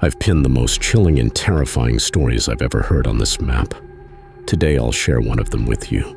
I've pinned the most chilling and terrifying stories I've ever heard on this map. Today I'll share one of them with you.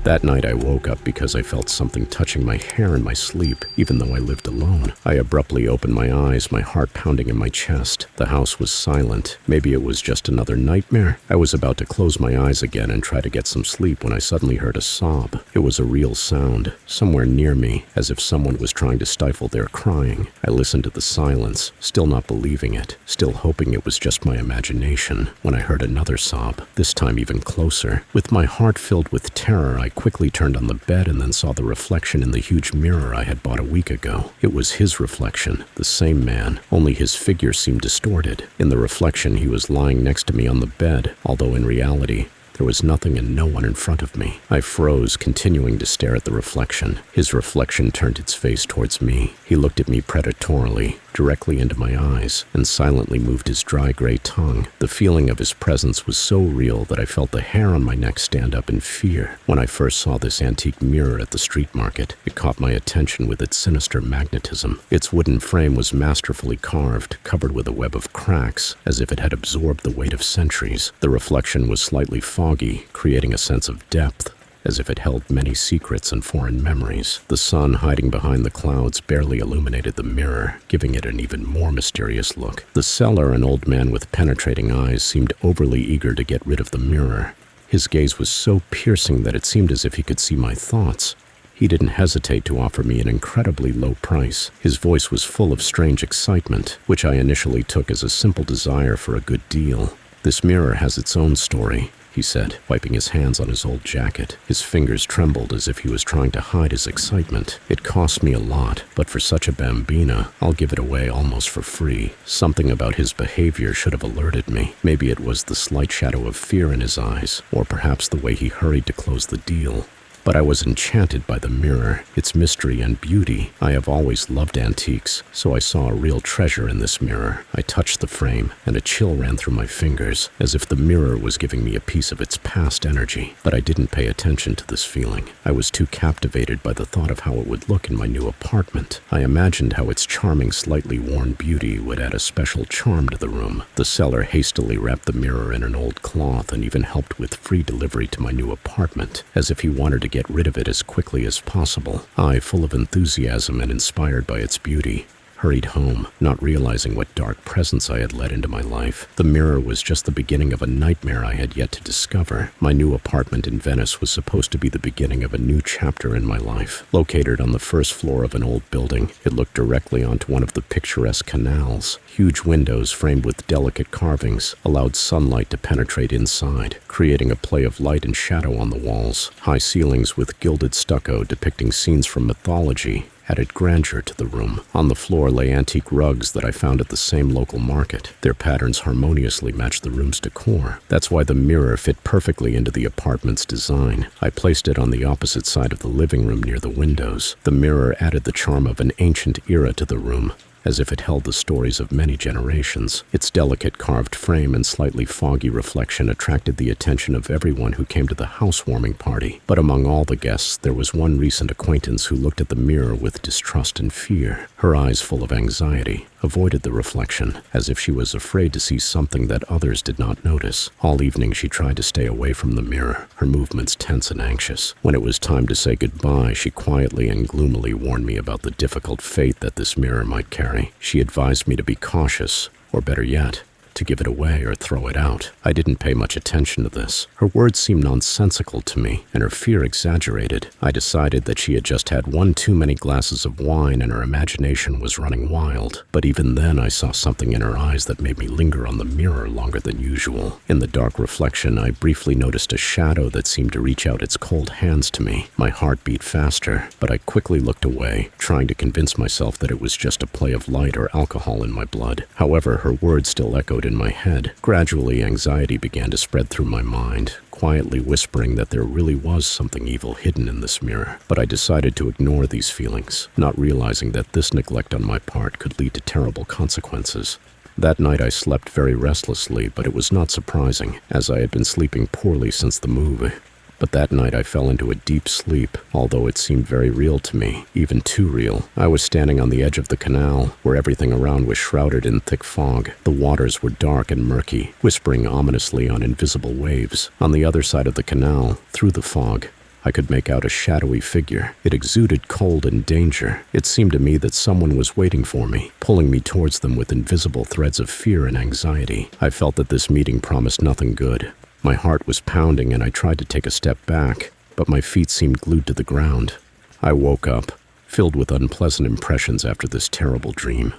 That night I woke up because I felt something touching my hair in my sleep, even though I lived alone. I abruptly opened my eyes, my heart pounding in my chest. The house was silent. Maybe it was just another nightmare. I was about to close my eyes again and try to get some sleep when I suddenly heard a sob. It was a real sound, somewhere near me, as if someone was trying to stifle their crying. I listened to the silence, still not believing it, still hoping it was just my imagination, when I heard another sob, this time even closer. With my heart filled with terror, I quickly turned on the bed and then saw the reflection in the huge mirror I had bought a week ago. It was his reflection, the same man, only his figure seemed distorted. In the reflection, he was lying next to me on the bed, although in reality, there was nothing and no one in front of me. I froze, continuing to stare at the reflection. His reflection turned its face towards me. He looked at me predatorily, directly into my eyes, and silently moved his dry gray tongue. The feeling of his presence was so real that I felt the hair on my neck stand up in fear. When I first saw this antique mirror at the street market, it caught my attention with its sinister magnetism. Its wooden frame was masterfully carved, covered with a web of cracks, as if it had absorbed the weight of centuries. The reflection was slightly foggy, creating a sense of depth, as if it held many secrets and foreign memories. The sun hiding behind the clouds barely illuminated the mirror, giving it an even more mysterious look. The seller, an old man with penetrating eyes, seemed overly eager to get rid of the mirror. His gaze was so piercing that it seemed as if he could see my thoughts. He didn't hesitate to offer me an incredibly low price. His voice was full of strange excitement, which I initially took as a simple desire for a good deal. "This mirror has its own story," he said, wiping his hands on his old jacket. His fingers trembled as if he was trying to hide his excitement. "It cost me a lot, but for such a bambina, I'll give it away almost for free." Something about his behavior should have alerted me. Maybe it was the slight shadow of fear in his eyes, or perhaps the way he hurried to close the deal. But I was enchanted by the mirror, its mystery and beauty. I have always loved antiques, so I saw a real treasure in this mirror. I touched the frame, and a chill ran through my fingers, as if the mirror was giving me a piece of its past energy. But I didn't pay attention to this feeling. I was too captivated by the thought of how it would look in my new apartment. I imagined how its charming, slightly worn beauty would add a special charm to the room. The seller hastily wrapped the mirror in an old cloth and even helped with free delivery to my new apartment, as if he wanted to get rid of it as quickly as possible. I, full of enthusiasm and inspired by its beauty, hurried home, not realizing what dark presence I had let into my life. The mirror was just the beginning of a nightmare I had yet to discover. My new apartment in Venice was supposed to be the beginning of a new chapter in my life. Located on the first floor of an old building, it looked directly onto one of the picturesque canals. Huge windows framed with delicate carvings allowed sunlight to penetrate inside, creating a play of light and shadow on the walls. High ceilings with gilded stucco depicting scenes from mythology added grandeur to the room. On the floor lay antique rugs that I found at the same local market. Their patterns harmoniously matched the room's decor. That's why the mirror fit perfectly into the apartment's design. I placed it on the opposite side of the living room near the windows. The mirror added the charm of an ancient era to the room, as if it held the stories of many generations. Its delicate carved frame and slightly foggy reflection attracted the attention of everyone who came to the housewarming party. But among all the guests, there was one recent acquaintance who looked at the mirror with distrust and fear. Her eyes, full of anxiety, avoided the reflection, as if she was afraid to see something that others did not notice. All evening she tried to stay away from the mirror, her movements tense and anxious. When it was time to say goodbye, she quietly and gloomily warned me about the difficult fate that this mirror might carry. She advised me to be cautious, or better yet, to give it away or throw it out. I didn't pay much attention to this. Her words seemed nonsensical to me, and her fear exaggerated. I decided that she had just had one too many glasses of wine and her imagination was running wild. But even then I saw something in her eyes that made me linger on the mirror longer than usual. In the dark reflection, I briefly noticed a shadow that seemed to reach out its cold hands to me. My heart beat faster, but I quickly looked away, trying to convince myself that it was just a play of light or alcohol in my blood. However, her words still echoed in my head. Gradually, anxiety began to spread through my mind, quietly whispering that there really was something evil hidden in this mirror. But I decided to ignore these feelings, not realizing that this neglect on my part could lead to terrible consequences. That night I slept very restlessly, but it was not surprising, as I had been sleeping poorly since the move. But that night I fell into a deep sleep, although it seemed very real to me, even too real. I was standing on the edge of the canal, where everything around was shrouded in thick fog. The waters were dark and murky, whispering ominously on invisible waves. On the other side of the canal, through the fog, I could make out a shadowy figure. It exuded cold and danger. It seemed to me that someone was waiting for me, pulling me towards them with invisible threads of fear and anxiety. I felt that this meeting promised nothing good. My heart was pounding and I tried to take a step back, but my feet seemed glued to the ground. I woke up, filled with unpleasant impressions after this terrible dream.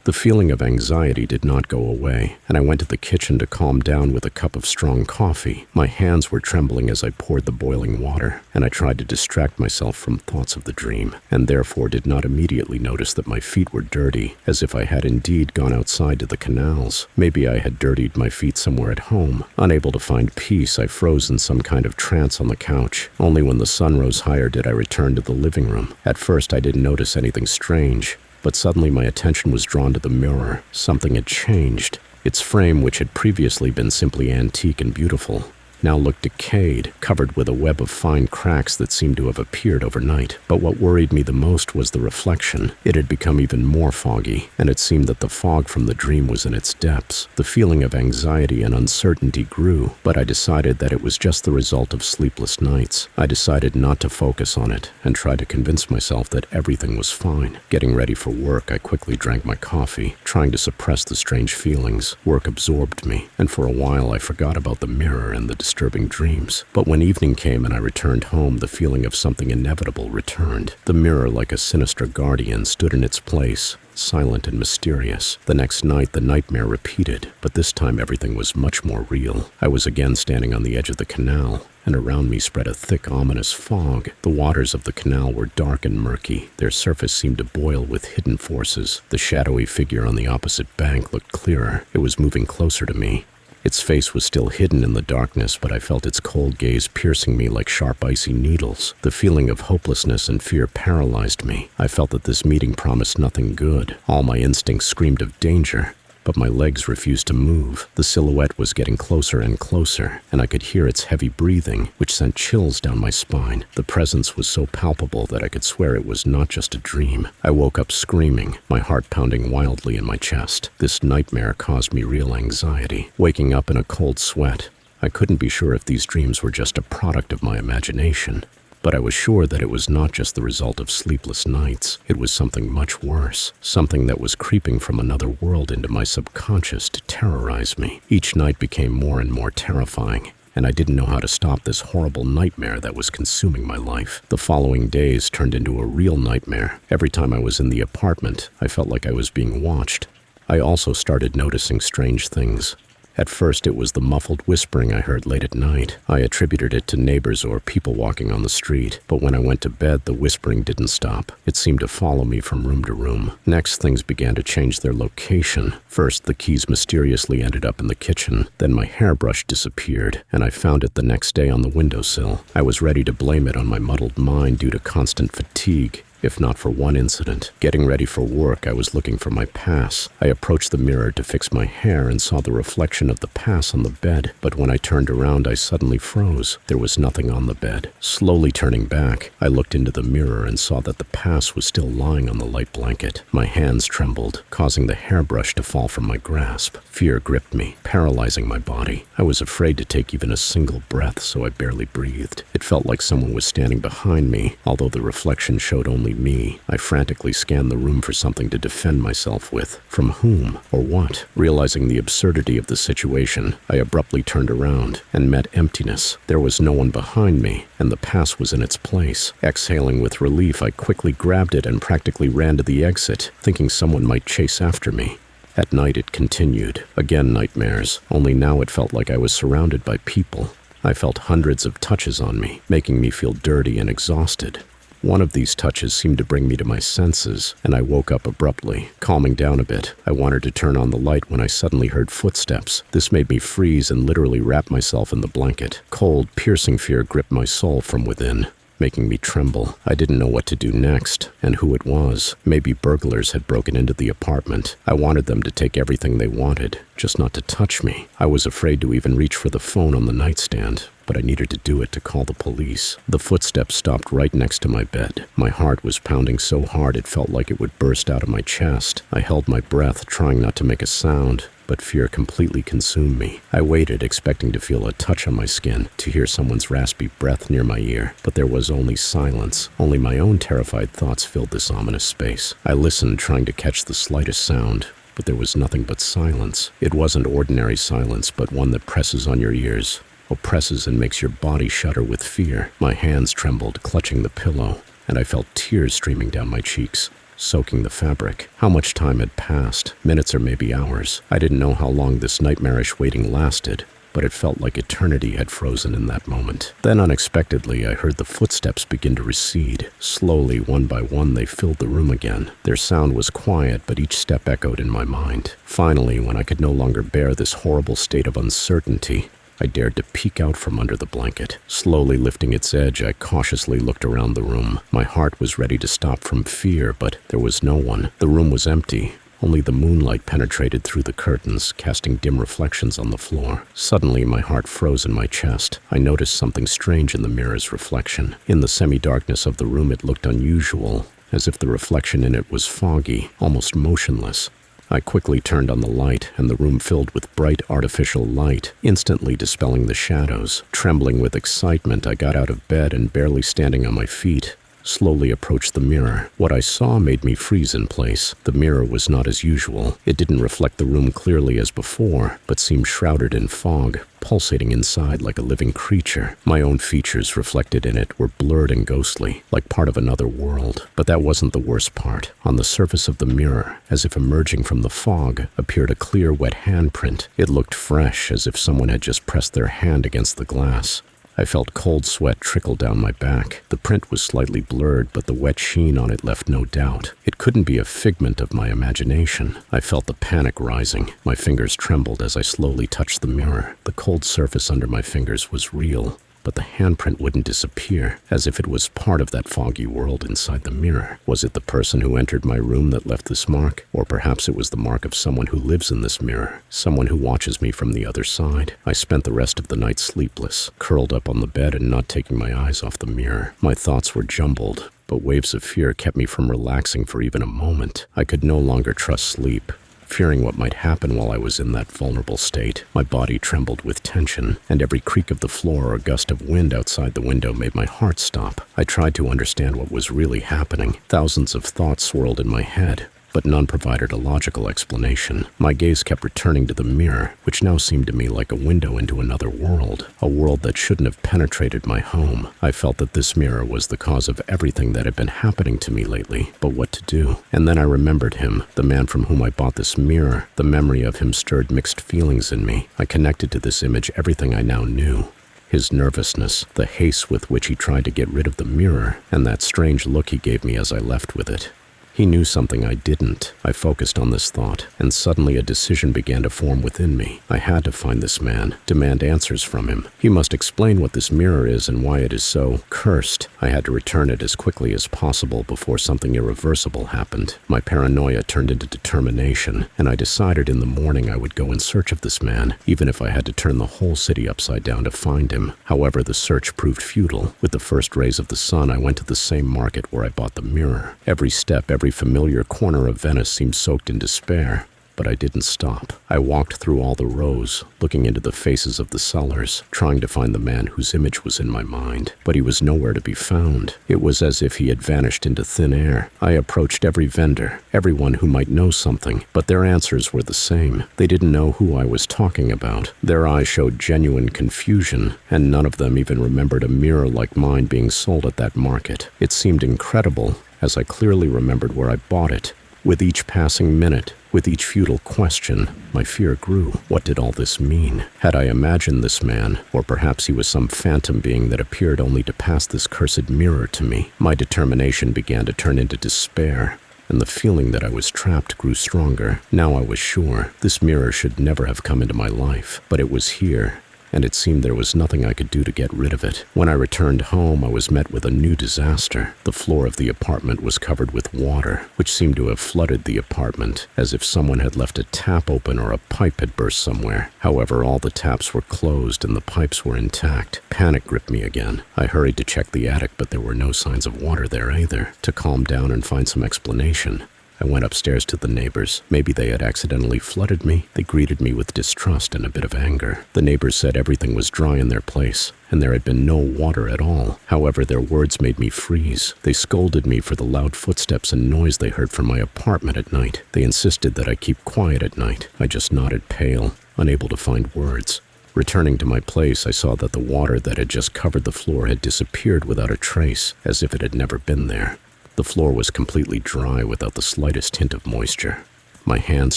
The feeling of anxiety did not go away, and I went to the kitchen to calm down with a cup of strong coffee. My hands were trembling as I poured the boiling water, and I tried to distract myself from thoughts of the dream, and therefore did not immediately notice that my feet were dirty, as if I had indeed gone outside to the canals. Maybe I had dirtied my feet somewhere at home. Unable to find peace, I froze in some kind of trance on the couch. Only when the sun rose higher did I return to the living room. At first I didn't notice anything strange, but suddenly my attention was drawn to the mirror. Something had changed. Its frame, which had previously been simply antique and beautiful, now looked decayed, covered with a web of fine cracks that seemed to have appeared overnight. But what worried me the most was the reflection. It had become even more foggy, and it seemed that the fog from the dream was in its depths. The feeling of anxiety and uncertainty grew, but I decided that it was just the result of sleepless nights. I decided not to focus on it and tried to convince myself that everything was fine. Getting ready for work, I quickly drank my coffee, trying to suppress the strange feelings. Work absorbed me, and for a while I forgot about the mirror and the disturbing dreams. But when evening came and I returned home, the feeling of something inevitable returned. The mirror, like a sinister guardian, stood in its place, silent and mysterious. The next night, the nightmare repeated, but this time everything was much more real. I was again standing on the edge of the canal, and around me spread a thick, ominous fog. The waters of the canal were dark and murky. Their surface seemed to boil with hidden forces. The shadowy figure on the opposite bank looked clearer. It was moving closer to me. Its face was still hidden in the darkness, but I felt its cold gaze piercing me like sharp, icy needles. The feeling of hopelessness and fear paralyzed me. I felt that this meeting promised nothing good. All my instincts screamed of danger, but my legs refused to move. The silhouette was getting closer and closer, and I could hear its heavy breathing, which sent chills down my spine. The presence was so palpable that I could swear it was not just a dream. I woke up screaming, my heart pounding wildly in my chest. This nightmare caused me real anxiety. Waking up in a cold sweat, I couldn't be sure if these dreams were just a product of my imagination. But I was sure that it was not just the result of sleepless nights. It was something much worse, something that was creeping from another world into my subconscious to terrorize me. Each night became more and more terrifying, and I didn't know how to stop this horrible nightmare that was consuming my life. The following days turned into a real nightmare. Every time I was in the apartment, I felt like I was being watched. I also started noticing strange things. At first, it was the muffled whispering I heard late at night. I attributed it to neighbors or people walking on the street, but when I went to bed, the whispering didn't stop. It seemed to follow me from room to room. Next, things began to change their location. First, the keys mysteriously ended up in the kitchen. Then my hairbrush disappeared, and I found it the next day on the windowsill. I was ready to blame it on my muddled mind due to constant fatigue, if not for one incident. Getting ready for work, I was looking for my pass. I approached the mirror to fix my hair and saw the reflection of the pass on the bed, but when I turned around, I suddenly froze. There was nothing on the bed. Slowly turning back, I looked into the mirror and saw that the pass was still lying on the light blanket. My hands trembled, causing the hairbrush to fall from my grasp. Fear gripped me, paralyzing my body. I was afraid to take even a single breath, so I barely breathed. It felt like someone was standing behind me, although the reflection showed only me. I frantically scanned the room for something to defend myself with. From whom or what? Realizing the absurdity of the situation, I abruptly turned around and met emptiness. There was no one behind me, and the pass was in its place. Exhaling with relief, I quickly grabbed it and practically ran to the exit, thinking someone might chase after me. At night, it continued. Again, nightmares, only now it felt like I was surrounded by people. I felt hundreds of touches on me, making me feel dirty and exhausted. One of these touches seemed to bring me to my senses, and I woke up abruptly. Calming down a bit, I wanted to turn on the light when I suddenly heard footsteps. This made me freeze and literally wrap myself in the blanket. Cold, piercing fear gripped my soul from within, making me tremble. I didn't know what to do next, and who it was. Maybe burglars had broken into the apartment. I wanted them to take everything they wanted, just not to touch me. I was afraid to even reach for the phone on the nightstand. but I needed to do it to call the police. The footsteps stopped right next to my bed. My heart was pounding so hard it felt like it would burst out of my chest. I held my breath, trying not to make a sound, but fear completely consumed me. I waited, expecting to feel a touch on my skin, to hear someone's raspy breath near my ear, but there was only silence. Only my own terrified thoughts filled this ominous space. I listened, trying to catch the slightest sound, but there was nothing but silence. It wasn't ordinary silence, but one that presses on your ears, oppresses and makes your body shudder with fear. My hands trembled, clutching the pillow, and I felt tears streaming down my cheeks, soaking the fabric. How much time had passed? Minutes or maybe hours. I didn't know how long this nightmarish waiting lasted, but it felt like eternity had frozen in that moment. Then unexpectedly, I heard the footsteps begin to recede. Slowly, one by one, they filled the room again. Their sound was quiet, but each step echoed in my mind. Finally, when I could no longer bear this horrible state of uncertainty, I dared to peek out from under the blanket. Slowly lifting its edge, I cautiously looked around the room. My heart was ready to stop from fear, but there was no one. The room was empty. Only the moonlight penetrated through the curtains, casting dim reflections on the floor. Suddenly, my heart froze in my chest. I noticed something strange in the mirror's reflection. In the semi-darkness of the room, it looked unusual, as if the reflection in it was foggy, almost motionless. I quickly turned on the light, and the room filled with bright artificial light, instantly dispelling the shadows. Trembling with excitement, I got out of bed and, barely standing on my feet, slowly approached the mirror. What I saw made me freeze in place. The mirror was not as usual. It didn't reflect the room clearly as before, but seemed shrouded in fog, pulsating inside like a living creature. My own features reflected in it were blurred and ghostly, like part of another world. But that wasn't the worst part. On the surface of the mirror, as if emerging from the fog, appeared a clear, wet handprint. It looked fresh, as if someone had just pressed their hand against the glass. I felt cold sweat trickle down my back. The print was slightly blurred, but the wet sheen on it left no doubt. It couldn't be a figment of my imagination. I felt the panic rising. My fingers trembled as I slowly touched the mirror. The cold surface under my fingers was real, but the handprint wouldn't disappear, as if it was part of that foggy world inside the mirror. Was it the person who entered my room that left this mark? Or perhaps it was the mark of someone who lives in this mirror, someone who watches me from the other side. I spent the rest of the night sleepless, curled up on the bed and not taking my eyes off the mirror. My thoughts were jumbled, but waves of fear kept me from relaxing for even a moment. I could no longer trust sleep. Fearing what might happen while I was in that vulnerable state, my body trembled with tension, and every creak of the floor or gust of wind outside the window made my heart stop. I tried to understand what was really happening. Thousands of thoughts swirled in my head, but none provided a logical explanation. My gaze kept returning to the mirror, which now seemed to me like a window into another world, a world that shouldn't have penetrated my home. I felt that this mirror was the cause of everything that had been happening to me lately, but what to do? And then I remembered him, the man from whom I bought this mirror. The memory of him stirred mixed feelings in me. I connected to this image everything I now knew. His nervousness, the haste with which he tried to get rid of the mirror, and that strange look he gave me as I left with it. He knew something I didn't. I focused on this thought, and suddenly a decision began to form within me. I had to find this man, demand answers from him. He must explain what this mirror is and why it is so cursed. I had to return it as quickly as possible before something irreversible happened. My paranoia turned into determination, and I decided in the morning I would go in search of this man, even if I had to turn the whole city upside down to find him. However, the search proved futile. With the first rays of the sun, I went to the same market where I bought the mirror. Every step, every familiar corner of Venice seemed soaked in despair, but I didn't stop. I walked through all the rows, looking into the faces of the sellers, trying to find the man whose image was in my mind, but he was nowhere to be found. It was as if he had vanished into thin air. I approached every vendor, everyone who might know something, but their answers were the same. They didn't know who I was talking about. Their eyes showed genuine confusion, and none of them even remembered a mirror like mine being sold at that market. It seemed incredible, as I clearly remembered where I bought it. With each passing minute, with each futile question, my fear grew. What did all this mean? Had I imagined this man, or perhaps he was some phantom being that appeared only to pass this cursed mirror to me? My determination began to turn into despair, and the feeling that I was trapped grew stronger. Now I was sure this mirror should never have come into my life, but it was here, and it seemed there was nothing I could do to get rid of it. When I returned home, I was met with a new disaster. The floor of the apartment was covered with water, which seemed to have flooded the apartment, as if someone had left a tap open or a pipe had burst somewhere. However, all the taps were closed and the pipes were intact. Panic gripped me again. I hurried to check the attic, but there were no signs of water there either. To calm down and find some explanation, I went upstairs to the neighbors. Maybe they had accidentally flooded me. They greeted me with distrust and a bit of anger. The neighbors said everything was dry in their place, and there had been no water at all. However, their words made me freeze. They scolded me for the loud footsteps and noise they heard from my apartment at night. They insisted that I keep quiet at night. I just nodded pale, unable to find words. Returning to my place, I saw that the water that had just covered the floor had disappeared without a trace, as if it had never been there. The floor was completely dry without the slightest hint of moisture. My hands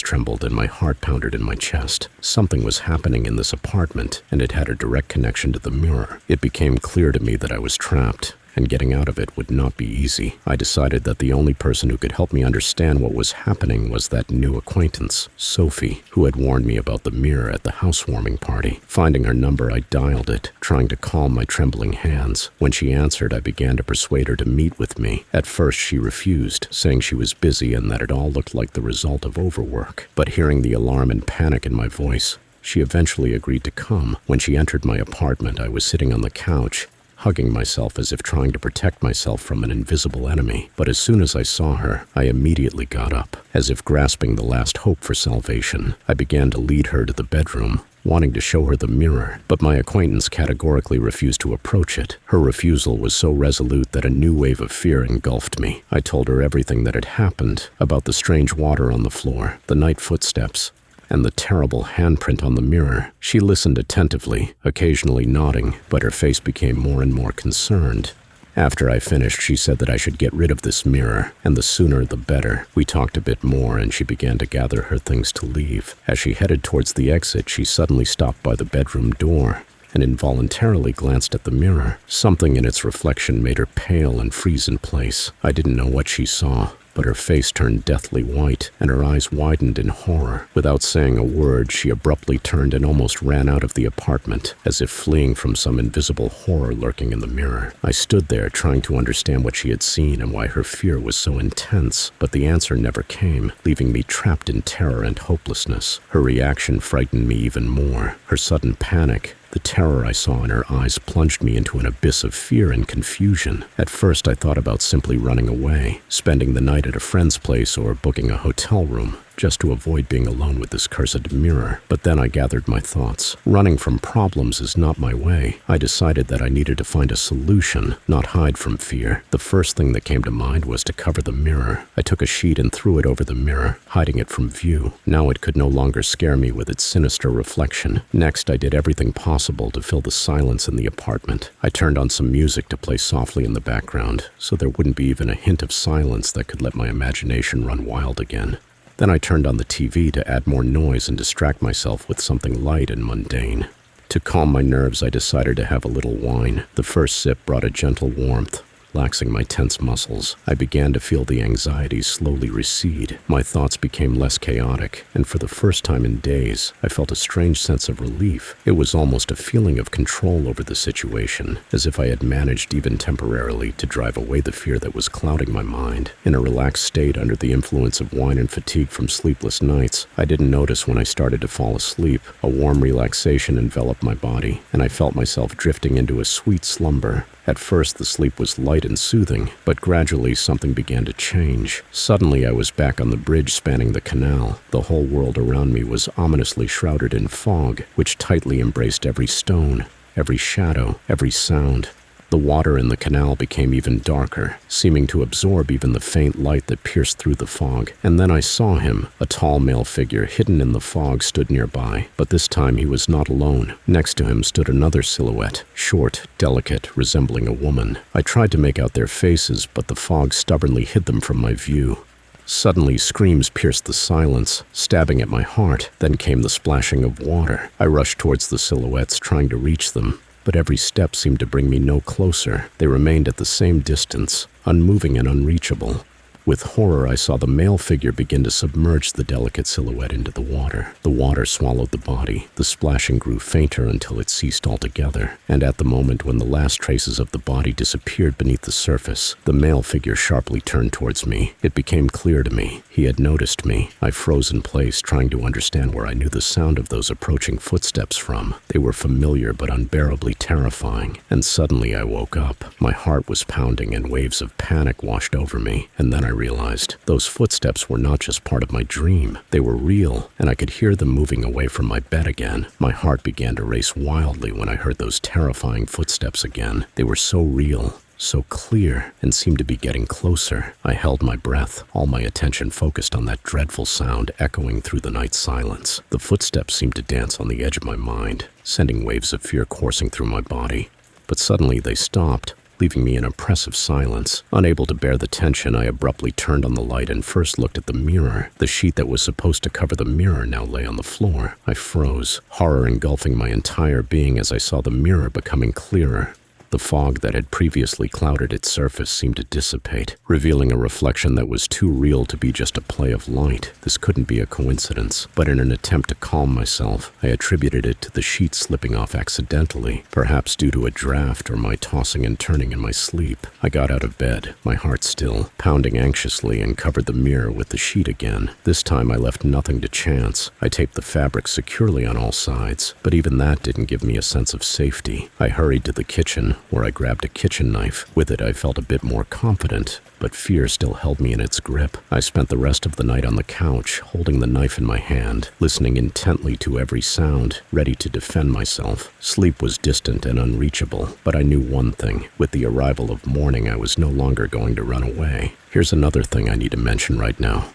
trembled and my heart pounded in my chest. Something was happening in this apartment, and it had a direct connection to the mirror. It became clear to me that I was trapped, and getting out of it would not be easy. I decided that the only person who could help me understand what was happening was that new acquaintance, Sophie, who had warned me about the mirror at the housewarming party. Finding her number, I dialed it, trying to calm my trembling hands. When she answered, I began to persuade her to meet with me. At first, she refused, saying she was busy and that it all looked like the result of overwork. But hearing the alarm and panic in my voice, she eventually agreed to come. When she entered my apartment, I was sitting on the couch, hugging myself as if trying to protect myself from an invisible enemy. But as soon as I saw her, I immediately got up, as if grasping the last hope for salvation. I began to lead her to the bedroom, wanting to show her the mirror, but my acquaintance categorically refused to approach it. Her refusal was so resolute that a new wave of fear engulfed me. I told her everything that had happened, about the strange water on the floor, the night footsteps, and the terrible handprint on the mirror. She listened attentively, occasionally nodding, but her face became more and more concerned. After I finished, she said that I should get rid of this mirror, and the sooner the better. We talked a bit more, and she began to gather her things to leave. As she headed towards the exit, she suddenly stopped by the bedroom door and involuntarily glanced at the mirror. Something in its reflection made her pale and freeze in place. I didn't know what she saw, but her face turned deathly white, and her eyes widened in horror. Without saying a word, she abruptly turned and almost ran out of the apartment, as if fleeing from some invisible horror lurking in the mirror. I stood there, trying to understand what she had seen and why her fear was so intense, but the answer never came, leaving me trapped in terror and hopelessness. Her reaction frightened me even more. Her sudden panic, the terror I saw in her eyes, plunged me into an abyss of fear and confusion. At first, I thought about simply running away, spending the night at a friend's place or booking a hotel room, just to avoid being alone with this cursed mirror. But then I gathered my thoughts. Running from problems is not my way. I decided that I needed to find a solution, not hide from fear. The first thing that came to mind was to cover the mirror. I took a sheet and threw it over the mirror, hiding it from view. Now it could no longer scare me with its sinister reflection. Next, I did everything possible to fill the silence in the apartment. I turned on some music to play softly in the background, so there wouldn't be even a hint of silence that could let my imagination run wild again. Then I turned on the TV to add more noise and distract myself with something light and mundane. To calm my nerves, I decided to have a little wine. The first sip brought a gentle warmth, relaxing my tense muscles. I began to feel the anxiety slowly recede. My thoughts became less chaotic, and for the first time in days, I felt a strange sense of relief. It was almost a feeling of control over the situation, as if I had managed, even temporarily, to drive away the fear that was clouding my mind. In a relaxed state under the influence of wine and fatigue from sleepless nights, I didn't notice when I started to fall asleep. A warm relaxation enveloped my body, and I felt myself drifting into a sweet slumber. At first, the sleep was light and soothing, but gradually something began to change. Suddenly, I was back on the bridge spanning the canal. The whole world around me was ominously shrouded in fog, which tightly embraced every stone, every shadow, every sound. The water in the canal became even darker, seeming to absorb even the faint light that pierced through the fog. And then I saw him. A tall male figure hidden in the fog stood nearby, but this time he was not alone. Next to him stood another silhouette, short, delicate, resembling a woman. I tried to make out their faces, but the fog stubbornly hid them from my view. Suddenly, screams pierced the silence, stabbing at my heart. Then came the splashing of water. I rushed towards the silhouettes, trying to reach them, but every step seemed to bring me no closer. They remained at the same distance, unmoving and unreachable. With horror, I saw the male figure begin to submerge the delicate silhouette into the water. The water swallowed the body. The splashing grew fainter until it ceased altogether. And at the moment when the last traces of the body disappeared beneath the surface, the male figure sharply turned towards me. It became clear to me. He had noticed me. I froze in place, trying to understand where I knew the sound of those approaching footsteps from. They were familiar but unbearably terrifying. And suddenly I woke up. My heart was pounding and waves of panic washed over me. And then I realized those footsteps were not just part of my dream. They were real, and I could hear them moving away from my bed again. My heart began to race wildly when I heard those terrifying footsteps again. They were so real, so clear, and seemed to be getting closer. I held my breath, all my attention focused on that dreadful sound echoing through the night silence. The footsteps seemed to dance on the edge of my mind, sending waves of fear coursing through my body. But suddenly they stopped, leaving me in oppressive silence. Unable to bear the tension, I abruptly turned on the light and first looked at the mirror. The sheet that was supposed to cover the mirror now lay on the floor. I froze, horror engulfing my entire being as I saw the mirror becoming clearer. The fog that had previously clouded its surface seemed to dissipate, revealing a reflection that was too real to be just a play of light. This couldn't be a coincidence, but in an attempt to calm myself, I attributed it to the sheet slipping off accidentally, perhaps due to a draft or my tossing and turning in my sleep. I got out of bed, my heart still, pounding anxiously, and covered the mirror with the sheet again. This time I left nothing to chance. I taped the fabric securely on all sides, but even that didn't give me a sense of safety. I hurried to the kitchen, where I grabbed a kitchen knife. With it, I felt a bit more confident, but fear still held me in its grip. I spent the rest of the night on the couch, holding the knife in my hand, listening intently to every sound, ready to defend myself. Sleep was distant and unreachable, but I knew one thing. With the arrival of morning, I was no longer going to run away. Here's another thing I need to mention right now.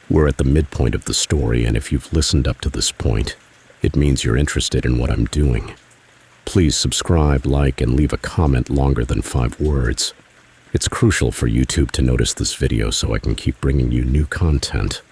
We're at the midpoint of the story, and if you've listened up to this point, it means you're interested in what I'm doing. Please subscribe, like, and leave a comment longer than 5 words. It's crucial for YouTube to notice this video so I can keep bringing you new content.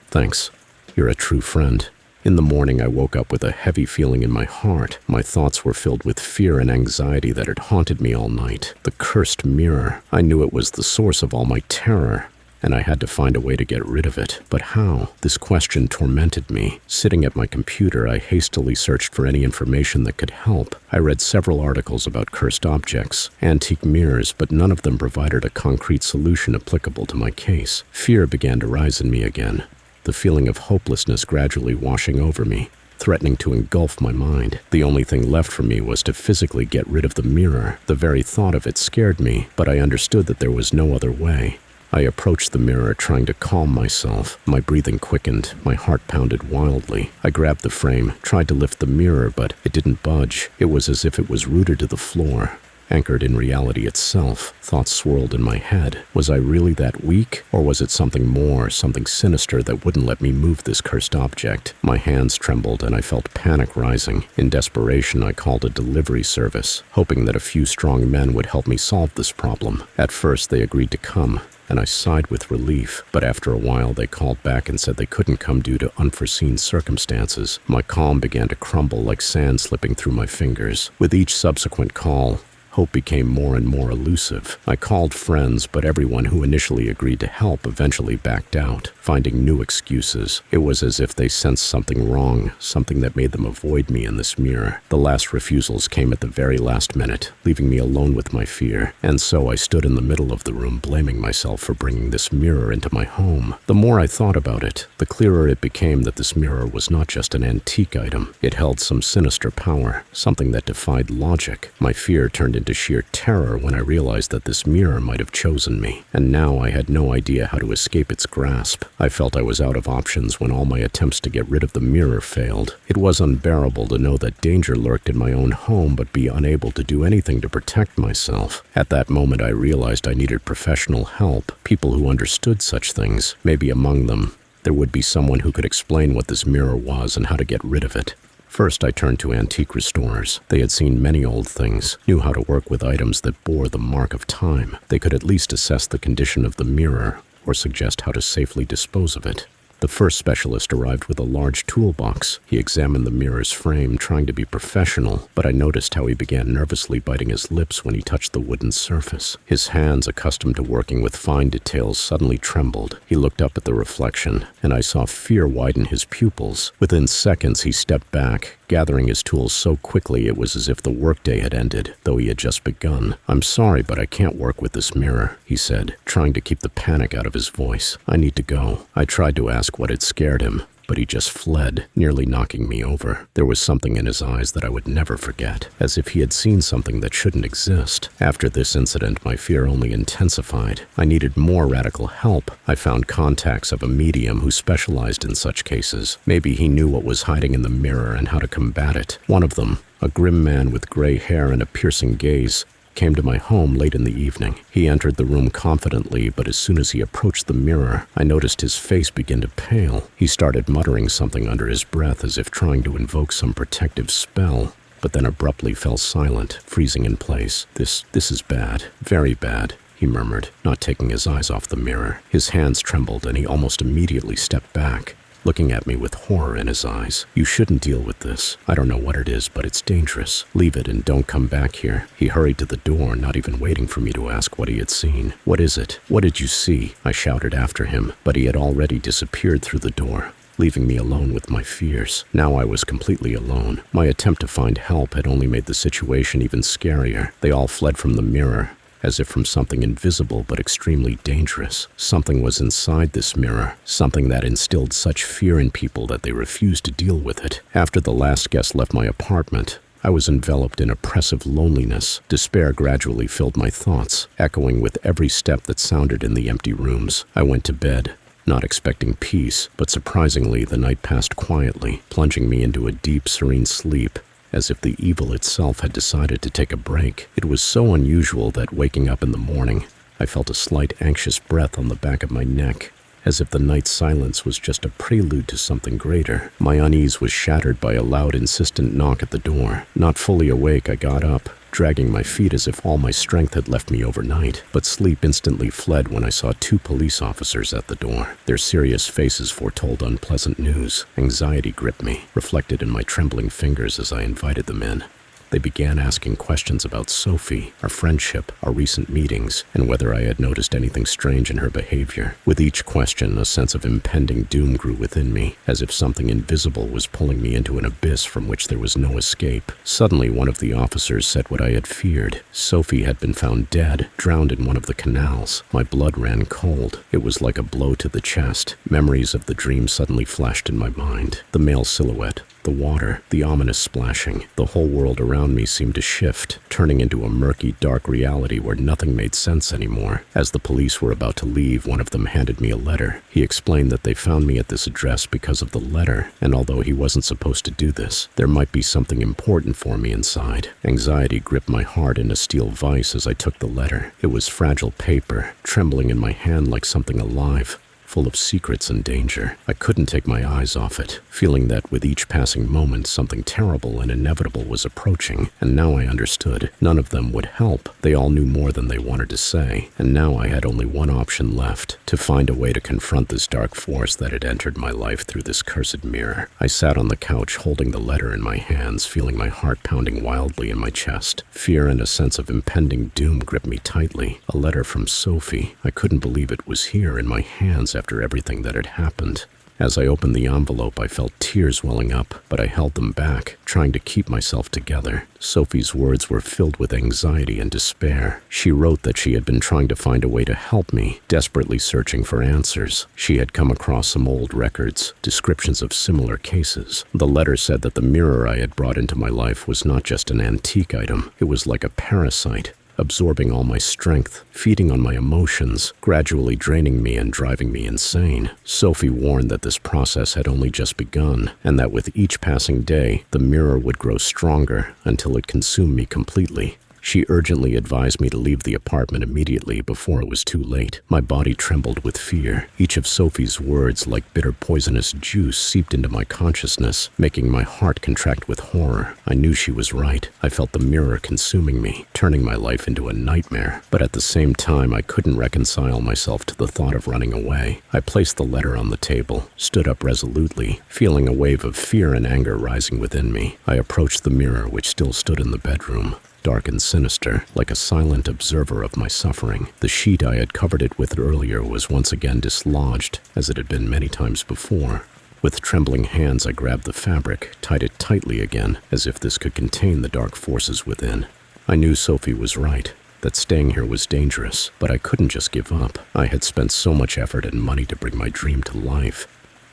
Thanks. You're a true friend. In the morning, I woke up with a heavy feeling in my heart. My thoughts were filled with fear and anxiety that had haunted me all night. The cursed mirror. I knew it was the source of all my terror, and I had to find a way to get rid of it. But how? This question tormented me. Sitting at my computer, I hastily searched for any information that could help. I read several articles about cursed objects, antique mirrors, but none of them provided a concrete solution applicable to my case. Fear began to rise in me again, the feeling of hopelessness gradually washing over me, threatening to engulf my mind. The only thing left for me was to physically get rid of the mirror. The very thought of it scared me, but I understood that there was no other way. I approached the mirror, trying to calm myself. My breathing quickened, my heart pounded wildly. I grabbed the frame, tried to lift the mirror, but it didn't budge. It was as if it was rooted to the floor, anchored in reality itself. Thoughts swirled in my head. Was I really that weak? Or was it something more, something sinister that wouldn't let me move this cursed object? My hands trembled and I felt panic rising. In desperation, I called a delivery service, hoping that a few strong men would help me solve this problem. At first, they agreed to come, and I sighed with relief, but after a while they called back and said they couldn't come due to unforeseen circumstances. My calm began to crumble like sand slipping through my fingers. With each subsequent call, hope became more and more elusive. I called friends, but everyone who initially agreed to help eventually backed out, finding new excuses. It was as if they sensed something wrong, something that made them avoid me in this mirror. The last refusals came at the very last minute, leaving me alone with my fear. And so I stood in the middle of the room, blaming myself for bringing this mirror into my home. The more I thought about it, the clearer it became that this mirror was not just an antique item. It held some sinister power, something that defied logic. My fear turned into sheer terror when I realized that this mirror might have chosen me, and now I had no idea how to escape its grasp. I felt I was out of options when all my attempts to get rid of the mirror failed. It was unbearable to know that danger lurked in my own home but be unable to do anything to protect myself. At that moment, I realized I needed professional help, people who understood such things. Maybe among them, there would be someone who could explain what this mirror was and how to get rid of it. First, I turned to antique restorers. They had seen many old things, knew how to work with items that bore the mark of time. They could at least assess the condition of the mirror or suggest how to safely dispose of it. The first specialist arrived with a large toolbox. He examined the mirror's frame, trying to be professional, but I noticed how he began nervously biting his lips when he touched the wooden surface. His hands, accustomed to working with fine details, suddenly trembled. He looked up at the reflection, and I saw fear widen his pupils. Within seconds, he stepped back, gathering his tools so quickly it was as if the workday had ended, though he had just begun. "I'm sorry, but I can't work with this mirror," he said, trying to keep the panic out of his voice. "I need to go." I tried to ask what had scared him, but he just fled, nearly knocking me over. There was something in his eyes that I would never forget, as if he had seen something that shouldn't exist. After this incident, my fear only intensified. I needed more radical help. I found contacts of a medium who specialized in such cases. Maybe he knew what was hiding in the mirror and how to combat it. One of them, a grim man with gray hair and a piercing gaze, came to my home late in the evening. He entered the room confidently, but as soon as he approached the mirror, I noticed his face begin to pale. He started muttering something under his breath as if trying to invoke some protective spell, but then abruptly fell silent, freezing in place. This is bad, very bad," he murmured, not taking his eyes off the mirror. His hands trembled and he almost immediately stepped back, looking at me with horror in his eyes. "You shouldn't deal with this. I don't know what it is, but it's dangerous. Leave it and don't come back here." He hurried to the door, not even waiting for me to ask what he had seen. "What is it? What did you see?" I shouted after him, but he had already disappeared through the door, leaving me alone with my fears. Now I was completely alone. My attempt to find help had only made the situation even scarier. They all fled from the mirror, as if from something invisible but extremely dangerous. Something was inside this mirror, something that instilled such fear in people that they refused to deal with it. After the last guest left my apartment, I was enveloped in oppressive loneliness. Despair gradually filled my thoughts, echoing with every step that sounded in the empty rooms. I went to bed, not expecting peace, but surprisingly the night passed quietly, plunging me into a deep, serene sleep, as if the evil itself had decided to take a break. It was so unusual that waking up in the morning, I felt a slight anxious breath on the back of my neck, as if the night's silence was just a prelude to something greater. My unease was shattered by a loud, insistent knock at the door. Not fully awake, I got up, dragging my feet as if all my strength had left me overnight. But sleep instantly fled when I saw 2 police officers at the door. Their serious faces foretold unpleasant news. Anxiety gripped me, reflected in my trembling fingers as I invited them in. They began asking questions about Sophie, our friendship, our recent meetings, and whether I had noticed anything strange in her behavior. With each question, a sense of impending doom grew within me, as if something invisible was pulling me into an abyss from which there was no escape. Suddenly, one of the officers said what I had feared. Sophie had been found dead, drowned in one of the canals. My blood ran cold. It was like a blow to the chest. Memories of the dream suddenly flashed in my mind. The male silhouette, the water, the ominous splashing. The whole world around me seemed to shift, turning into a murky, dark reality where nothing made sense anymore. As the police were about to leave, one of them handed me a letter. He explained that they found me at this address because of the letter, and although he wasn't supposed to do this, there might be something important for me inside. Anxiety gripped my heart in a steel vice as I took the letter. It was fragile paper, trembling in my hand like something alive, full of secrets and danger. I couldn't take my eyes off it, feeling that with each passing moment something terrible and inevitable was approaching. And now I understood. None of them would help. They all knew more than they wanted to say. And now I had only one option left: to find a way to confront this dark force that had entered my life through this cursed mirror. I sat on the couch holding the letter in my hands, feeling my heart pounding wildly in my chest. Fear and a sense of impending doom gripped me tightly. A letter from Sophie. I couldn't believe it was here in my hands after everything that had happened. As I opened the envelope, I felt tears welling up, but I held them back, trying to keep myself together. Sophie's words were filled with anxiety and despair. She wrote that she had been trying to find a way to help me, desperately searching for answers. She had come across some old records, descriptions of similar cases. The letter said that the mirror I had brought into my life was not just an antique item. It was like a parasite, absorbing all my strength, feeding on my emotions, gradually draining me and driving me insane. Sophie warned that this process had only just begun, and that with each passing day, the mirror would grow stronger until it consumed me completely. She urgently advised me to leave the apartment immediately before it was too late. My body trembled with fear. Each of Sophie's words, like bitter poisonous juice, seeped into my consciousness, making my heart contract with horror. I knew she was right. I felt the mirror consuming me, turning my life into a nightmare. But at the same time, I couldn't reconcile myself to the thought of running away. I placed the letter on the table, stood up resolutely, feeling a wave of fear and anger rising within me. I approached the mirror, which still stood in the bedroom, dark and sinister, like a silent observer of my suffering. The sheet I had covered it with earlier was once again dislodged, as it had been many times before. With trembling hands, I grabbed the fabric, tied it tightly again, as if this could contain the dark forces within. I knew Sophie was right, that staying here was dangerous, but I couldn't just give up. I had spent so much effort and money to bring my dream to life,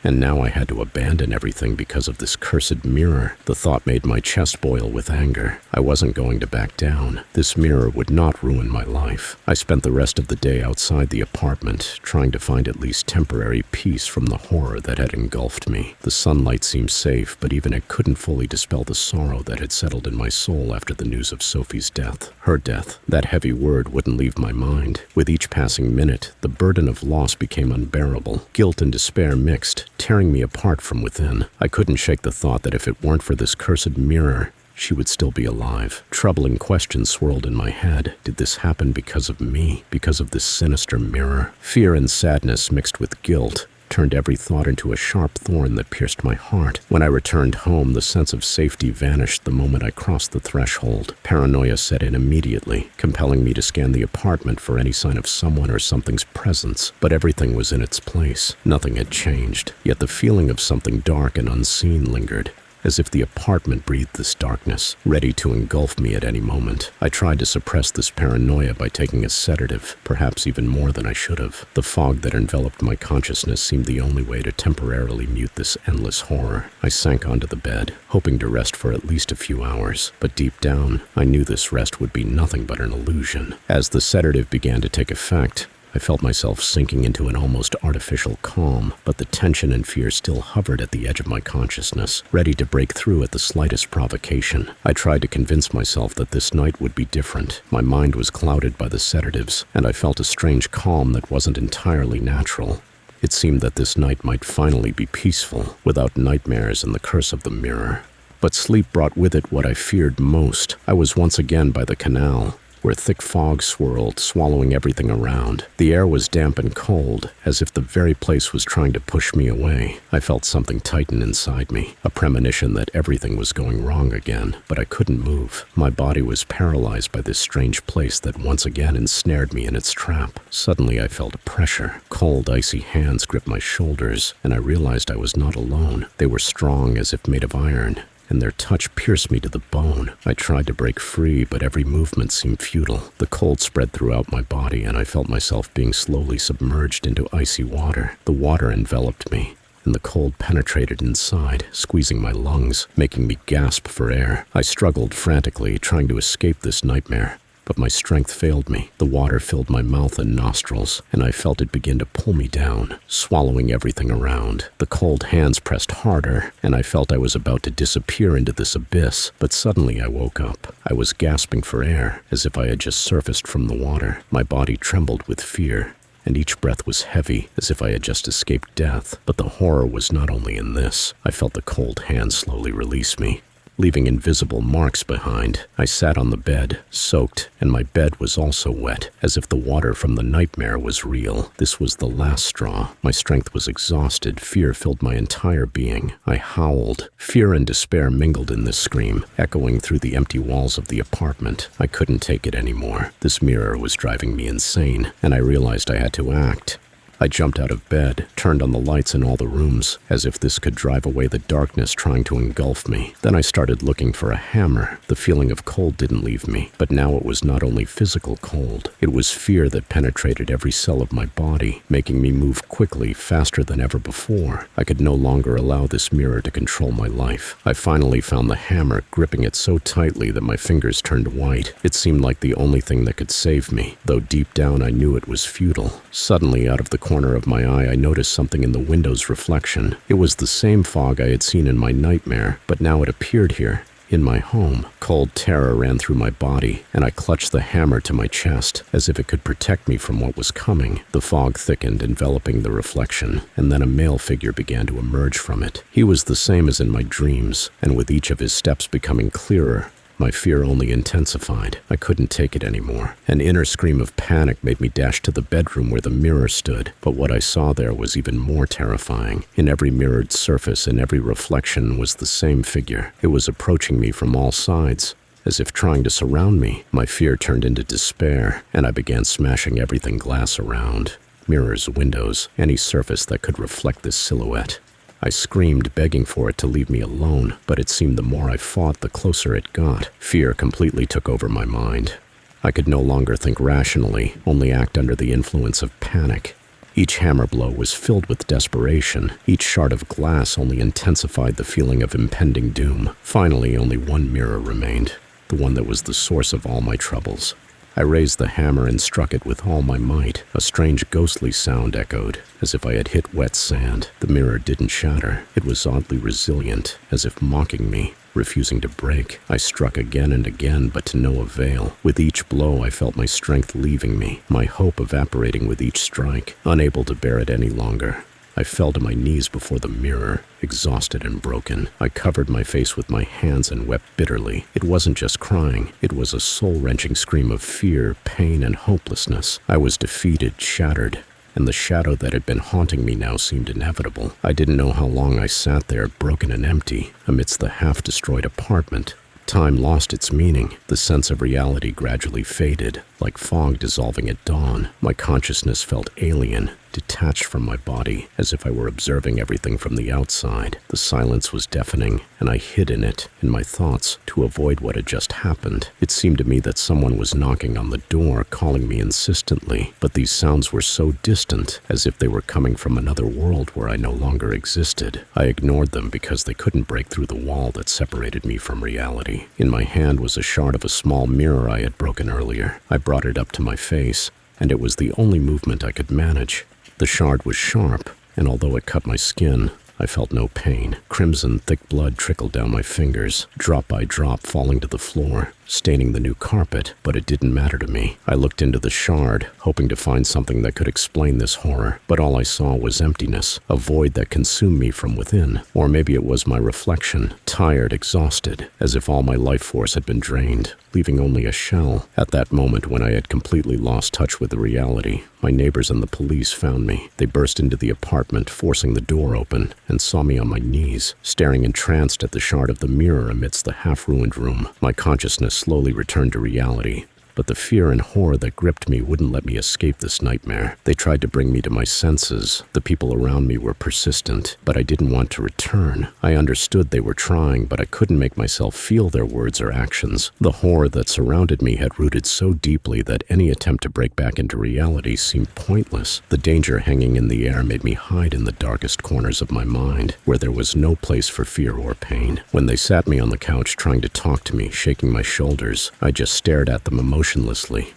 and now I had to abandon everything because of this cursed mirror. The thought made my chest boil with anger. I wasn't going to back down. This mirror would not ruin my life. I spent the rest of the day outside the apartment, trying to find at least temporary peace from the horror that had engulfed me. The sunlight seemed safe, but even it couldn't fully dispel the sorrow that had settled in my soul after the news of Sophie's death. Her death. That heavy word wouldn't leave my mind. With each passing minute, the burden of loss became unbearable. Guilt and despair mixed, tearing me apart from within. I couldn't shake the thought that if it weren't for this cursed mirror, she would still be alive. Troubling questions swirled in my head. Did this happen because of me? Because of this sinister mirror? Fear and sadness mixed with guilt turned every thought into a sharp thorn that pierced my heart. When I returned home, the sense of safety vanished the moment I crossed the threshold. Paranoia set in immediately, compelling me to scan the apartment for any sign of someone or something's presence. But everything was in its place. Nothing had changed. Yet the feeling of something dark and unseen lingered, as if the apartment breathed this darkness, ready to engulf me at any moment. I tried to suppress this paranoia by taking a sedative, perhaps even more than I should have. The fog that enveloped my consciousness seemed the only way to temporarily mute this endless horror. I sank onto the bed, hoping to rest for at least a few hours, but deep down, I knew this rest would be nothing but an illusion. As the sedative began to take effect, I felt myself sinking into an almost artificial calm, but the tension and fear still hovered at the edge of my consciousness, ready to break through at the slightest provocation. I tried to convince myself that this night would be different. My mind was clouded by the sedatives, and I felt a strange calm that wasn't entirely natural. It seemed that this night might finally be peaceful, without nightmares and the curse of the mirror. But sleep brought with it what I feared most. I was once again by the canal, where thick fog swirled, swallowing everything around. The air was damp and cold, as if the very place was trying to push me away. I felt something tighten inside me, a premonition that everything was going wrong again, but I couldn't move. My body was paralyzed by this strange place that once again ensnared me in its trap. Suddenly I felt a pressure. Cold, icy hands gripped my shoulders, and I realized I was not alone. They were strong, as if made of iron, and their touch pierced me to the bone. I tried to break free, but every movement seemed futile. The cold spread throughout my body, and I felt myself being slowly submerged into icy water. The water enveloped me, and the cold penetrated inside, squeezing my lungs, making me gasp for air. I struggled frantically, trying to escape this nightmare, but my strength failed me. The water filled my mouth and nostrils, and I felt it begin to pull me down, swallowing everything around. The cold hands pressed harder, and I felt I was about to disappear into this abyss, but suddenly I woke up. I was gasping for air, as if I had just surfaced from the water. My body trembled with fear, and each breath was heavy, as if I had just escaped death. But the horror was not only in this. I felt the cold hand slowly release me, leaving invisible marks behind. I sat on the bed, soaked, and my bed was also wet, as if the water from the nightmare was real. This was the last straw. My strength was exhausted. Fear filled my entire being. I howled. Fear and despair mingled in this scream, echoing through the empty walls of the apartment. I couldn't take it anymore. This mirror was driving me insane, and I realized I had to act. I jumped out of bed, turned on the lights in all the rooms, as if this could drive away the darkness trying to engulf me. Then I started looking for a hammer. The feeling of cold didn't leave me, but now it was not only physical cold. It was fear that penetrated every cell of my body, making me move quickly, faster than ever before. I could no longer allow this mirror to control my life. I finally found the hammer, gripping it so tightly that my fingers turned white. It seemed like the only thing that could save me, though deep down I knew it was futile. Suddenly, out of the corner of my eye, I noticed something in the window's reflection. It was the same fog I had seen in my nightmare, but now it appeared here, in my home. Cold terror ran through my body, and I clutched the hammer to my chest, as if it could protect me from what was coming. The fog thickened, enveloping the reflection, and then a male figure began to emerge from it. He was the same as in my dreams, and with each of his steps becoming clearer, my fear only intensified. I couldn't take it anymore. An inner scream of panic made me dash to the bedroom where the mirror stood, but what I saw there was even more terrifying. In every mirrored surface, in every reflection, was the same figure. It was approaching me from all sides, as if trying to surround me. My fear turned into despair, and I began smashing everything glass around. Mirrors, windows, any surface that could reflect this silhouette. I screamed, begging for it to leave me alone, but it seemed the more I fought, the closer it got. Fear completely took over my mind. I could no longer think rationally, only act under the influence of panic. Each hammer blow was filled with desperation. Each shard of glass only intensified the feeling of impending doom. Finally, only one mirror remained, the one that was the source of all my troubles. I raised the hammer and struck it with all my might. A strange ghostly sound echoed, as if I had hit wet sand. The mirror didn't shatter. It was oddly resilient, as if mocking me, refusing to break. I struck again and again, but to no avail. With each blow, I felt my strength leaving me, my hope evaporating with each strike. Unable to bear it any longer, I fell to my knees before the mirror, exhausted and broken. I covered my face with my hands and wept bitterly. It wasn't just crying. It was a soul-wrenching scream of fear, pain, and hopelessness. I was defeated, shattered, and the shadow that had been haunting me now seemed inevitable. I didn't know how long I sat there, broken and empty, amidst the half-destroyed apartment. Time lost its meaning. The sense of reality gradually faded, like fog dissolving at dawn. My consciousness felt alien, detached from my body, as if I were observing everything from the outside. The silence was deafening, and I hid in it, in my thoughts, to avoid what had just happened. It seemed to me that someone was knocking on the door, calling me insistently, but these sounds were so distant, as if they were coming from another world where I no longer existed. I ignored them because they couldn't break through the wall that separated me from reality. In my hand was a shard of a small mirror I had broken earlier. I brought it up to my face, and it was the only movement I could manage. The shard was sharp, and although it cut my skin, I felt no pain. Crimson, thick blood trickled down my fingers, drop by drop falling to the floor, staining the new carpet, but it didn't matter to me. I looked into the shard, hoping to find something that could explain this horror, but all I saw was emptiness, a void that consumed me from within. Or maybe it was my reflection, tired, exhausted, as if all my life force had been drained, leaving only a shell. At that moment, when I had completely lost touch with the reality, my neighbors and the police found me. They burst into the apartment, forcing the door open, and saw me on my knees, staring entranced at the shard of the mirror amidst the half-ruined room. My consciousness slowly returned to reality, but the fear and horror that gripped me wouldn't let me escape this nightmare. They tried to bring me to my senses. The people around me were persistent, but I didn't want to return. I understood they were trying, but I couldn't make myself feel their words or actions. The horror that surrounded me had rooted so deeply that any attempt to break back into reality seemed pointless. The danger hanging in the air made me hide in the darkest corners of my mind, where there was no place for fear or pain. When they sat me on the couch trying to talk to me, shaking my shoulders, I just stared at them emotionlessly.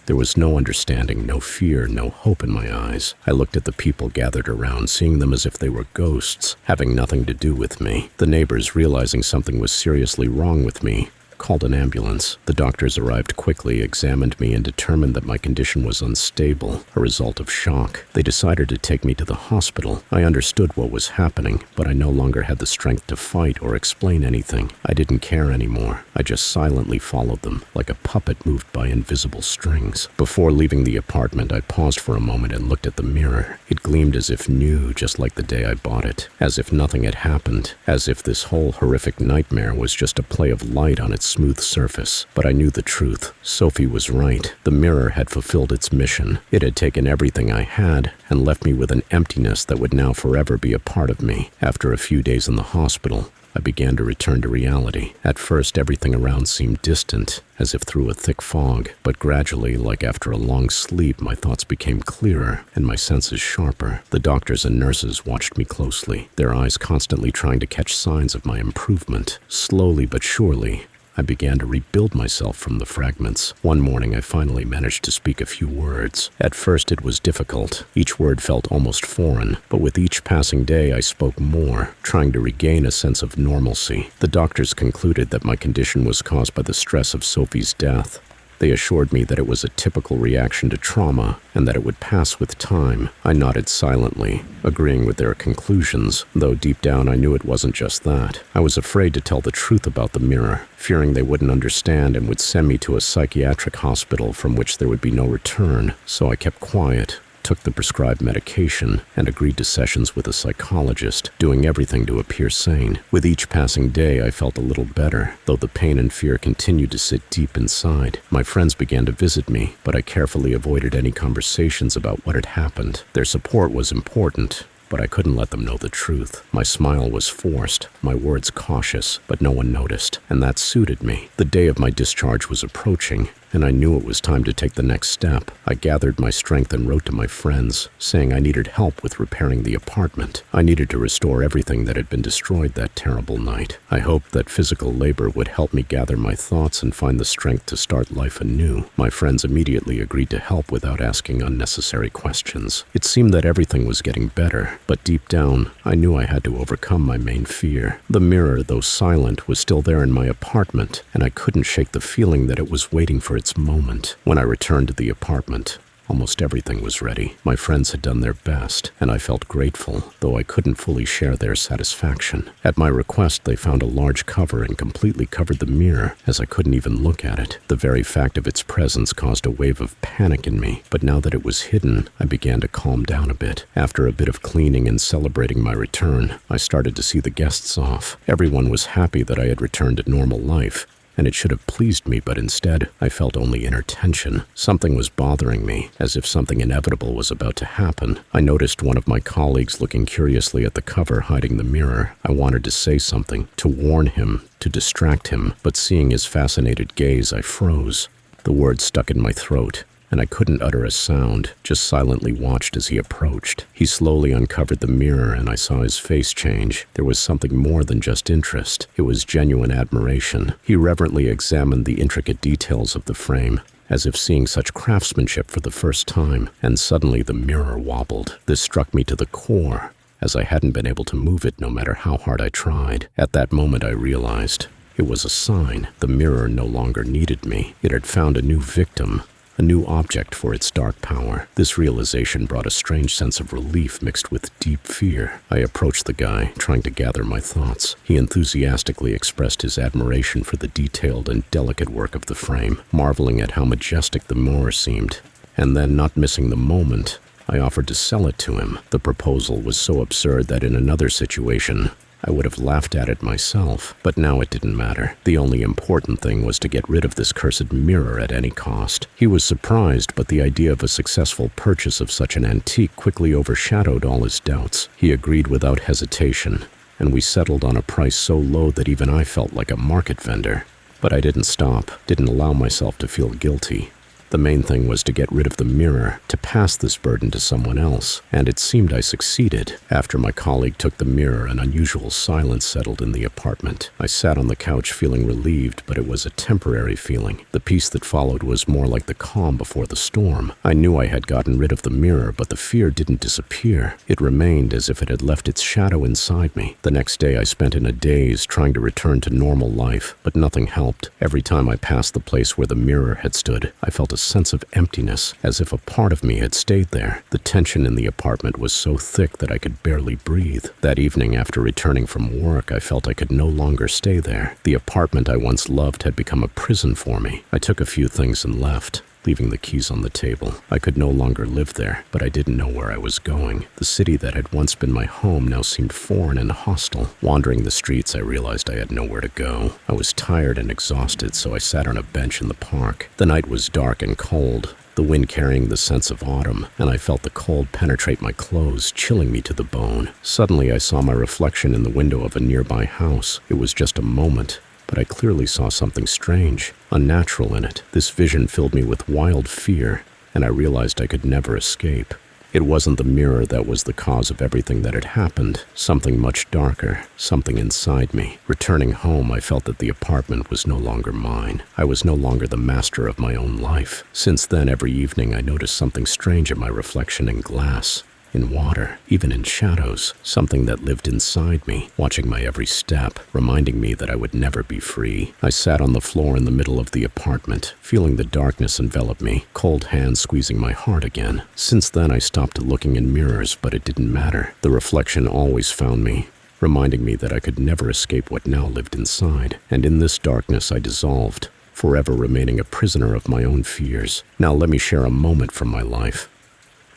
There was no understanding, no fear, no hope in my eyes. I looked at the people gathered around, seeing them as if they were ghosts, having nothing to do with me. The neighbors, realizing something was seriously wrong with me, called an ambulance. The doctors arrived quickly, examined me, and determined that my condition was unstable, a result of shock. They decided to take me to the hospital. I understood what was happening, but I no longer had the strength to fight or explain anything. I didn't care anymore. I just silently followed them, like a puppet moved by invisible strings. Before leaving the apartment, I paused for a moment and looked at the mirror. It gleamed as if new, just like the day I bought it, as if nothing had happened, as if this whole horrific nightmare was just a play of light on its smooth surface. But I knew the truth. Sophie was right. The mirror had fulfilled its mission. It had taken everything I had and left me with an emptiness that would now forever be a part of me. After a few days in the hospital, I began to return to reality. At first, everything around seemed distant, as if through a thick fog, but gradually, like after a long sleep, my thoughts became clearer and my senses sharper. The doctors and nurses watched me closely, their eyes constantly trying to catch signs of my improvement. Slowly but surely, I began to rebuild myself from the fragments. One morning, I finally managed to speak a few words. At first, it was difficult. Each word felt almost foreign, but with each passing day, I spoke more, trying to regain a sense of normalcy. The doctors concluded that my condition was caused by the stress of Sophie's death. They assured me that it was a typical reaction to trauma and that it would pass with time. I nodded silently, agreeing with their conclusions, though deep down I knew it wasn't just that. I was afraid to tell the truth about the mirror, fearing they wouldn't understand and would send me to a psychiatric hospital from which there would be no return, so I kept quiet, took the prescribed medication, and agreed to sessions with a psychologist, doing everything to appear sane. With each passing day, I felt a little better, though the pain and fear continued to sit deep inside. My friends began to visit me, but I carefully avoided any conversations about what had happened. Their support was important, but I couldn't let them know the truth. My smile was forced, my words cautious, but no one noticed, and that suited me. The day of my discharge was approaching, and I knew it was time to take the next step. I gathered my strength and wrote to my friends, saying I needed help with repairing the apartment. I needed to restore everything that had been destroyed that terrible night. I hoped that physical labor would help me gather my thoughts and find the strength to start life anew. My friends immediately agreed to help without asking unnecessary questions. It seemed that everything was getting better, but deep down, I knew I had to overcome my main fear. The mirror, though silent, was still there in my apartment, and I couldn't shake the feeling that it was waiting for its moment. When I returned to the apartment, almost everything was ready. My friends had done their best, and I felt grateful, though I couldn't fully share their satisfaction. At my request, they found a large cover and completely covered the mirror, as I couldn't even look at it. The very fact of its presence caused a wave of panic in me, but now that it was hidden, I began to calm down a bit. After a bit of cleaning and celebrating my return, I started to see the guests off. Everyone was happy that I had returned to normal life, and it should have pleased me, but instead, I felt only inner tension. Something was bothering me, as if something inevitable was about to happen. I noticed one of my colleagues looking curiously at the cover hiding the mirror. I wanted to say something, to warn him, to distract him, but seeing his fascinated gaze, I froze. The words stuck in my throat, and I couldn't utter a sound, just silently watched as he approached. He slowly uncovered the mirror, and I saw his face change. There was something more than just interest. It was genuine admiration. He reverently examined the intricate details of the frame, as if seeing such craftsmanship for the first time, and suddenly the mirror wobbled. This struck me to the core, as I hadn't been able to move it no matter how hard I tried. At that moment, I realized it was a sign. The mirror no longer needed me. It had found a new victim, a new object for its dark power. This realization brought a strange sense of relief mixed with deep fear. I approached the guy, trying to gather my thoughts. He enthusiastically expressed his admiration for the detailed and delicate work of the frame, marveling at how majestic the mirror seemed. And then, not missing the moment, I offered to sell it to him. The proposal was so absurd that in another situation, I would have laughed at it myself, but now it didn't matter. The only important thing was to get rid of this cursed mirror at any cost. He was surprised, but the idea of a successful purchase of such an antique quickly overshadowed all his doubts. He agreed without hesitation, and we settled on a price so low that even I felt like a market vendor. But I didn't stop, didn't allow myself to feel guilty. The main thing was to get rid of the mirror, to pass this burden to someone else, and it seemed I succeeded. After my colleague took the mirror, an unusual silence settled in the apartment. I sat on the couch feeling relieved, but it was a temporary feeling. The peace that followed was more like the calm before the storm. I knew I had gotten rid of the mirror, but the fear didn't disappear. It remained as if it had left its shadow inside me. The next day I spent in a daze trying to return to normal life, but nothing helped. Every time I passed the place where the mirror had stood, I felt a sense of emptiness, as if a part of me had stayed there. The tension in the apartment was so thick that I could barely breathe. That evening, after returning from work, I felt I could no longer stay there. The apartment I once loved had become a prison for me. I took a few things and left, leaving the keys on the table. I could no longer live there, but I didn't know where I was going. The city that had once been my home now seemed foreign and hostile. Wandering the streets, I realized I had nowhere to go. I was tired and exhausted, so I sat on a bench in the park. The night was dark and cold, the wind carrying the scents of autumn, and I felt the cold penetrate my clothes, chilling me to the bone. Suddenly, I saw my reflection in the window of a nearby house. It was just a moment, but I clearly saw something strange, unnatural in it. This vision filled me with wild fear, and I realized I could never escape. It wasn't the mirror that was the cause of everything that had happened. Something much darker, something inside me. Returning home, I felt that the apartment was no longer mine. I was no longer the master of my own life. Since then, every evening I noticed something strange in my reflection in glass, in water, even in shadows, something that lived inside me, watching my every step, reminding me that I would never be free. I sat on the floor in the middle of the apartment, feeling the darkness envelop me, cold hands squeezing my heart again. Since then, I stopped looking in mirrors, but it didn't matter. The reflection always found me, reminding me that I could never escape what now lived inside. And in this darkness, I dissolved, forever remaining a prisoner of my own fears. Now let me share a moment from my life.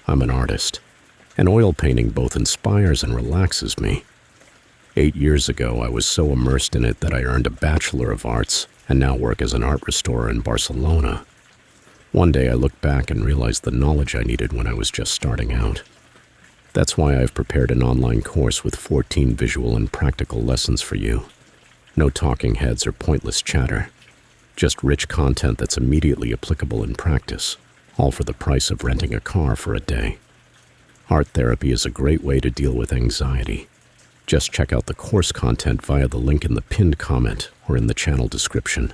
I'm an artist. And oil painting both inspires and relaxes me. 8 years ago, I was so immersed in it that I earned a Bachelor of Arts and now work as an art restorer in Barcelona. One day I looked back and realized the knowledge I needed when I was just starting out. That's why I've prepared an online course with 14 visual and practical lessons for you. No talking heads or pointless chatter. Just rich content that's immediately applicable in practice, all for the price of renting a car for a day. Art therapy is a great way to deal with anxiety. Just check out the course content via the link in the pinned comment or in the channel description.